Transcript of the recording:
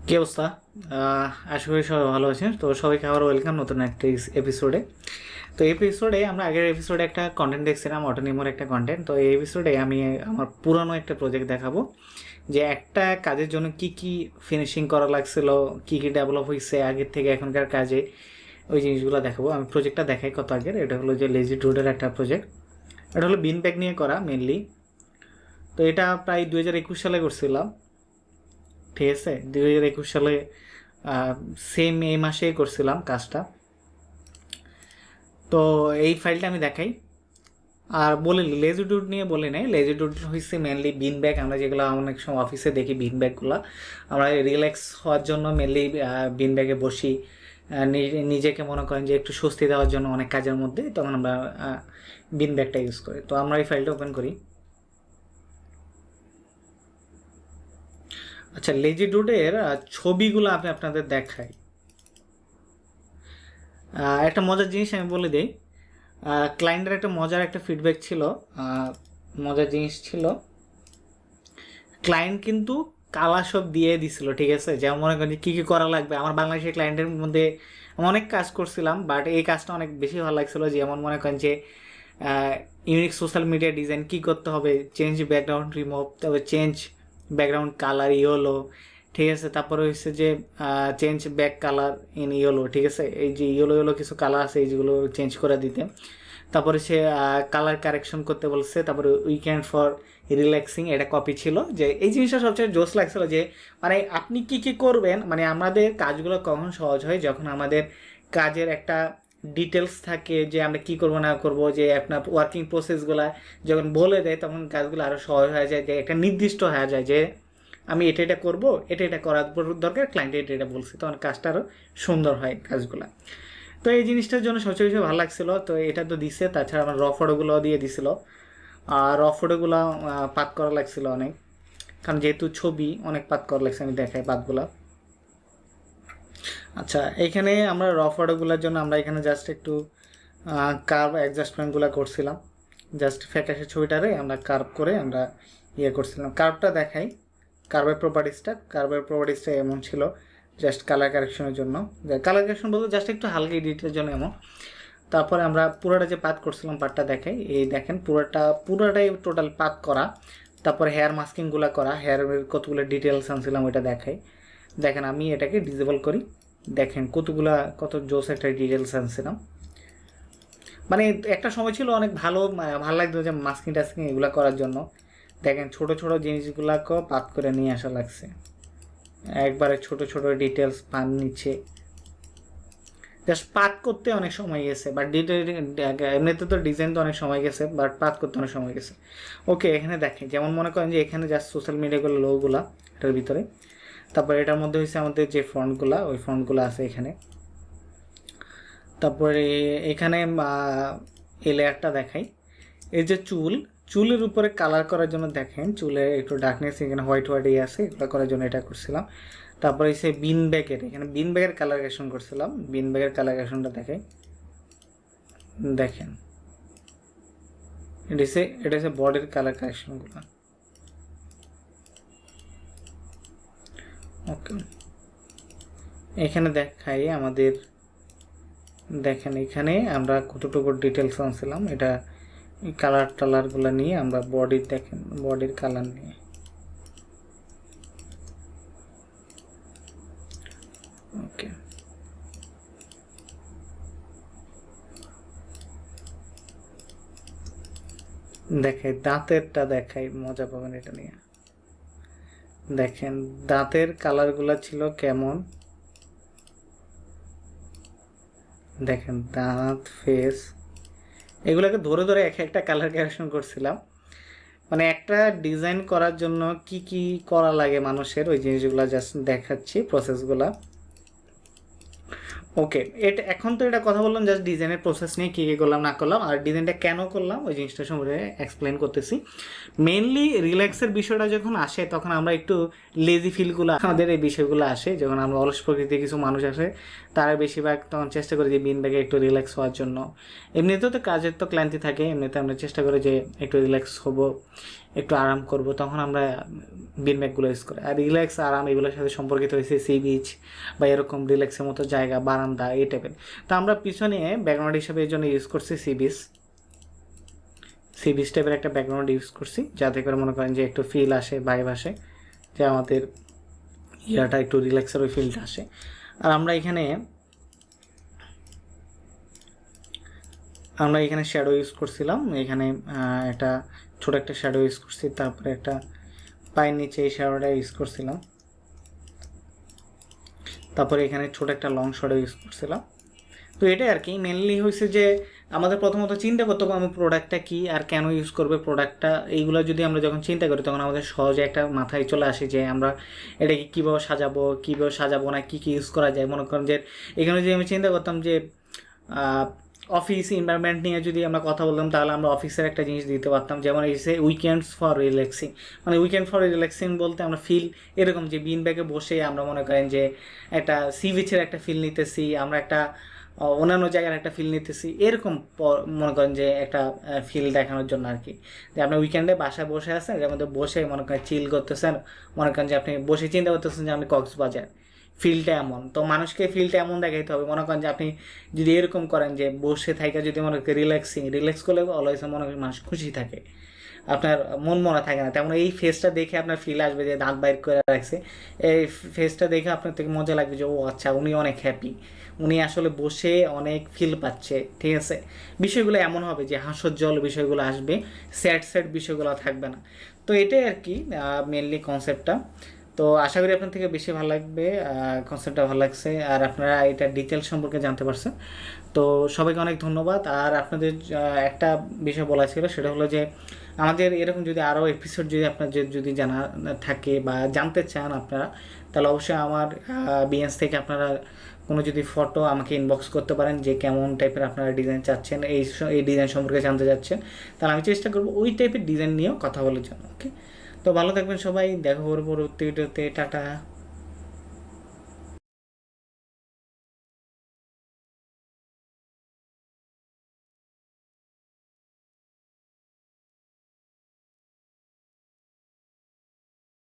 কি অবস্থা? আশা করি সবাই ভালো আছেন। তো সবাইকে আবার ওয়েলকাম নতুন একটা এপিসোডে। তো এপিসোডে আমরা আগের এপিসোডে একটা কন্টেন্ট দেখছিলাম, অটোনিমোর একটা কন্টেন্ট। তো এই এপিসোডে আমি আমার পুরানো একটা প্রজেক্ট দেখাবো, যে একটা কাজের জন্য কি কি ফিনিশিং করা লাগছিল, কি কি ডেভেলপ হয়েছে আগের থেকে এখনকার কাজে, ওই জিনিসগুলো দেখাবো। আমি প্রজেক্টটা দেখাই কত আগের। এটা হলো যে লেজি ডুডের একটা প্রজেক্ট। এটা হলো বিন ব্যাগ নিয়ে করা মেনলি। তো এটা প্রায় 2021 সালে করছিলাম, ঠিক আছে। 2021 সালে সেম এই মাসেই করছিলাম কাজটা। তো এই ফাইলটা আমি দেখাই। আর বলে লেজি ডুড নিয়ে বলে নেই, লেজি ডুড হচ্ছে মেনলি বিন ব্যাগ। আমরা যেগুলো অনেক সময় অফিসে দেখি বিন ব্যাগগুলো, আমরা রিল্যাক্স হওয়ার জন্য মেনলি বিন ব্যাগে বসি। নিজেকে মনে করেন যে একটু স্বস্তি দেওয়ার জন্য অনেক কাজের মধ্যে, তখন আমরা বিন ব্যাগটা ইউজ করি। তো আমরা এই ফাইলটা ওপেন করি। আচ্ছা, লেজি ডুডের ছবিগুলো আমি আপনাদের দেখাই। একটা মজার জিনিস আমি বলে দিই। ক্লায়েন্টের একটা মজার একটা ফিডব্যাক ছিল, মজার জিনিস ছিল, ক্লায়েন্ট কিন্তু কালা সব দিয়ে দিছিল, ঠিক আছে। যেমন মনে করেন যে কী কী করা লাগবে। আমার বাংলাদেশের ক্লায়েন্টের মধ্যে আমি অনেক কাজ করছিলাম, বাট এই কাজটা অনেক বেশি ভালো লাগছিলো। যেমন মনে করেন যে ইউনিক সোশ্যাল মিডিয়া ডিজাইন কী করতে হবে, চেঞ্জ ব্যাকগ্রাউন্ড রিমুভ, তারপরে চেঞ্জ ব্যাকগ্রাউন্ড কালার ইয়েলো, ঠিক আছে। তারপরে হচ্ছে যে change back colour in yellow, ঠিক আছে। এই যে ইয়েলো ইয়েলো কিছু কালার আছে, এইগুলো চেঞ্জ করে দিতে। তারপরে সে কালার কারেকশন করতে বলছে। তারপরে উইকেন্ড ফর রিল্যাক্সিং, এটা কপি ছিল। যে এই জিনিসটা সবচেয়ে জোস লাগছিল, যে মানে আপনি কি কি করবেন, মানে আমাদের কাজগুলো কখন সহজ হয়, যখন আমাদের কাজের একটা ডিটেলস থাকে, যে আমরা কি করবো না করবো, যে আপনার ওয়ার্কিং প্রসেসগুলো যখন বলে দেয়, তখন কাজগুলো আরও সহজ হয়ে যায়, যে একটা নির্দিষ্ট হয়ে যায় যে আমি এটা এটা করবো, এটা এটা করার দরকার, ক্লায়েন্ট এটা এটা বলছে, তখন কাজটা আরও সুন্দর হয় কাজগুলো। তো এই জিনিসটার জন্য সবচেয়ে বেশি ভালো লাগছিলো। তো এটা তো দিছে, তাছাড়া আমার র ফটোগুলো দিয়ে দিছিল। আর র ফটোগুলো পাত করা লাগছিল অনেক, কারণ যেহেতু ছবি অনেক পাত করা লাগছে, আমি দেখাই পাতগুলো। আচ্ছা, এখানে আমরা র ফটোগুলোর জন্য আমরা এখানে জাস্ট একটু কার্ভ অ্যাডজাস্টমেন্টগুলো করছিলাম। জাস্ট ফ্যাকাশে ছবিটারে আমরা কার্ভ করে আমরা ইয়ে করছিলাম। কার্ভটা দেখাই, কার্ভের প্রপার্টিসটা এমন ছিল, জাস্ট কালার কারেকশনের জন্য। কালার কারেকশন বলতে জাস্ট একটু হালকা এডিটের জন্য এমন। তারপরে আমরা পুরোটা যে পাত করছিলাম, পাতটা দেখাই। এই দেখেন পুরোটাই টোটাল পাত করা। তারপরে হেয়ার মাস্কিংগুলো করা, হেয়ারের কতগুলো ডিটেলস আনছিলাম ওইটা দেখাই। দেখেন আমি এটাকে ডিসেবল করি, দেখেন কত জোস একটা ডিটেলস আনছিলাম। মানে একটা সময় ছিল অনেক ভালো লাগতো যে মাস্কিং টাস্কিং এগুলো করার জন্য। দেখেন ছোট ছোট জিনিসগুলোকে পাত করে নিয়ে আসা লাগছে, একবারে ছোট ছোট ডিটেলস পান নিচ্ছে। জাস্ট পাত করতে অনেক সময় গেছে, বাট এমনিতে তো ডিজাইন তো অনেক সময় গেছে, বাট পাত করতে অনেক সময় গেছে। ওকে, এখানে দেখেন যেমন মনে করেন যে এখানে জাস্ট সোশ্যাল মিডিয়াগুলো লোগুলা এটার ভিতরে। তারপরে এটার মধ্যে হচ্ছে আমাদের যে ফন্টগুলা, ওই ফন্টগুলো আছে এখানে। তারপরে এখানে এই লেয়ারটা দেখাই। এই যে চুলের উপরে কালার করার জন্য দেখেন, চুলে একটু ডার্কনেস এখানে হোয়াইট আছে, এগুলো করার জন্য এটা করছিলাম। তারপরে এসে বিন ব্যাগের, এখানে বিন ব্যাগের কালারেশন করছিলাম। বিন ব্যাগের কালারেশনটা দেখাই, দেখেন এটা হচ্ছে বডির কালার কারেকশনগুলো। ওকে, এখানে দেখাই আমাদের, দেখেন এখানে আমরা কতটুকু ডিটেলস আনছিলাম। এটা কালার টালারগুলো নিয়ে আমরা বডির, দেখেন বডির কালার নিয়ে। ওকে, দেখাই দাঁতেরটা, দেখাই মজা পাবেন এটা নিয়ে। দেখেন দাঁতের কালারগুলো ছিল কেমন, দেখেন দাঁত, ফেস, এগুলোকে ধরে ধরে এক একটা কালার কারেকশন করছিলাম। মানে একটা ডিজাইন করার জন্য কি কি করা লাগে মানুষের, ওই জিনিসগুলো জাস্ট দেখাচ্ছি প্রসেসগুলা। ওকে, এটা এখন তো এটা কথা বললাম জাস্ট ডিজাইনের প্রসেস নিয়ে কী কী করলাম না করলাম, আর ডিজাইনটা কেন করলাম ওই জিনিসটা সম্পর্কে এক্সপ্লেন করতেছি। মেনলি রিল্যাক্সের বিষয়টা যখন আসে, তখন আমরা একটু লেজি ফিলগুলো, আমাদের এই বিষয়গুলো আসে যখন আমরা অলস প্রকৃতির কিছু মানুষ আসে, তারা বেশিরভাগ তখন চেষ্টা করি যে বিন ব্যাগে একটু রিল্যাক্স হওয়ার জন্য। এমনিতেও তো কাজের তো ক্লান্তি থাকে, এমনিতে আমরা চেষ্টা করি যে একটু রিল্যাক্স হবো, একটু আরাম করব, তখন আমরা বিনব্যাগগুলো ইউজ করি। আর রিল্যাক্স আরাম এগুলোর সাথে সম্পর্কিত হয়েছে সি বিচ বা এরকম রিল্যাক্সের মতো জায়গা, বারান্দা এই টাইপের। তো আমরা পিছনে ব্যাকগ্রাউন্ড হিসেবে এই জন্য ইউজ করছি সি বিচ টাইপের একটা ব্যাকগ্রাউন্ড ইউজ করছি, যাতে করে মনে করেন যে একটু ফিল আসে, ভাইব আসে, যে আমাদের ইয়াটা একটু রিল্যাক্সের ওই ফিলটা আসে। আর আমরা এখানে শ্যাডো ইউজ করছিলাম, এখানে একটা ছোট একটা শ্যাডো ইউজ করছি, তারপরে একটা পায়ের নিচে এই শ্যাডোটা ইউজ করছিলাম, তারপরে এখানে ছোট একটা লং শ্যাডো ইউজ করছিলাম। তো এটাই আর কি মেনলি হয়েছে যে আমাদের প্রথমত চিন্তা করতে হবে আমি প্রোডাক্টটা কী আর কেন ইউজ করবে প্রোডাক্টটা, এইগুলো যদি আমরা যখন চিন্তা করি তখন আমাদের সহজে একটা মাথায় চলে আসে যে আমরা এটাকে কীভাবে সাজাবো না কী কী ইউজ করা যায়। মনে করেন যে এখানে যদি আমি চিন্তা করতাম যে অফিস এনভায়রনমেন্ট নিয়ে যদি আমরা কথা বলতাম, তাহলে আমরা অফিসের একটা জিনিস দিতে পারতাম, যেমন এসে উইকেন্ডস ফর রিল্যাক্সিং। মানে উইকেন্ড ফর রিল্যাক্সিং বলতে আমরা ফিল এরকম যে বিন ব্যাগে বসে আমরা মনে করেন যে একটা সি বিচের একটা ফিল নিতেছি, আমরা একটা অন্যান্য জায়গার একটা ফিল নিতেছি, এরকম মনে করেন যে একটা ফিল দেখানোর জন্য আর কি। যে আপনি উইকেন্ডে বাসায় বসে আছেন, এর মধ্যে বসে মনে করেন চিল করতেছেন, মনে করেন যে আপনি বসে চিন্তা করতেছেন যে আমি কক্সবাজার, ফিলটা এমন। তো মানুষকে ফিলটা এমন দেখাইতে হবে, মনে করেন যে আপনি যদি এরকম করেন যে বসে থাকা যদি মনে করেন রিল্যাক্স করলে অলওয়েজ মনে করেন মানুষ খুশি থাকে, আপনার মন মরা থাকে না। তেমন এই ফেসটা দেখে আপনার ফিল আসবে যে দাঁত বাইর করে রাখছে, এই ফেসটা দেখে আপনার থেকে মজা লাগবে যে ও আচ্ছা উনি অনেক হ্যাপি, উনি আসলে বসে অনেক ফিল পাচ্ছে, ঠিক আছে। বিষয়গুলো এমন হবে যে হাস্যোজ্জ্বল বিষয়গুলো আসবে, স্যাড বিষয়গুলো থাকবে না। তো এটাই আর কি মেনলি কনসেপ্টটা। তো আশা করি আপনার থেকে বেশি ভালো লাগবে, কনসেপ্টটা ভালো লাগছে আর আপনারা এটা ডিটেলস সম্পর্কে জানতে পারছেন। তো সবাইকে অনেক ধন্যবাদ। আর আপনাদের একটা বিষয় বলা ছিল, সেটা হলো যে আমাদের এরকম যদি আরও এপিসোড যদি আপনাদের যদি জানা থাকে বা জানতে চান আপনারা, তাহলে অবশ্যই আমার বিএনস থেকে আপনারা কোনো যদি ফটো আমাকে ইনবক্স করতে পারেন যে কেমন টাইপের আপনারা ডিজাইন চাচ্ছেন, এই ডিজাইন সম্পর্কে জানতে চাচ্ছেন, তাহলে আমি চেষ্টা করবো ওই টাইপের ডিজাইন নিয়েও কথা বলার জন্য। ওকে, তো ভালো থাকবেন সবাই, দেখা করবো পরবর্তী ভিডিওতে, টাটা।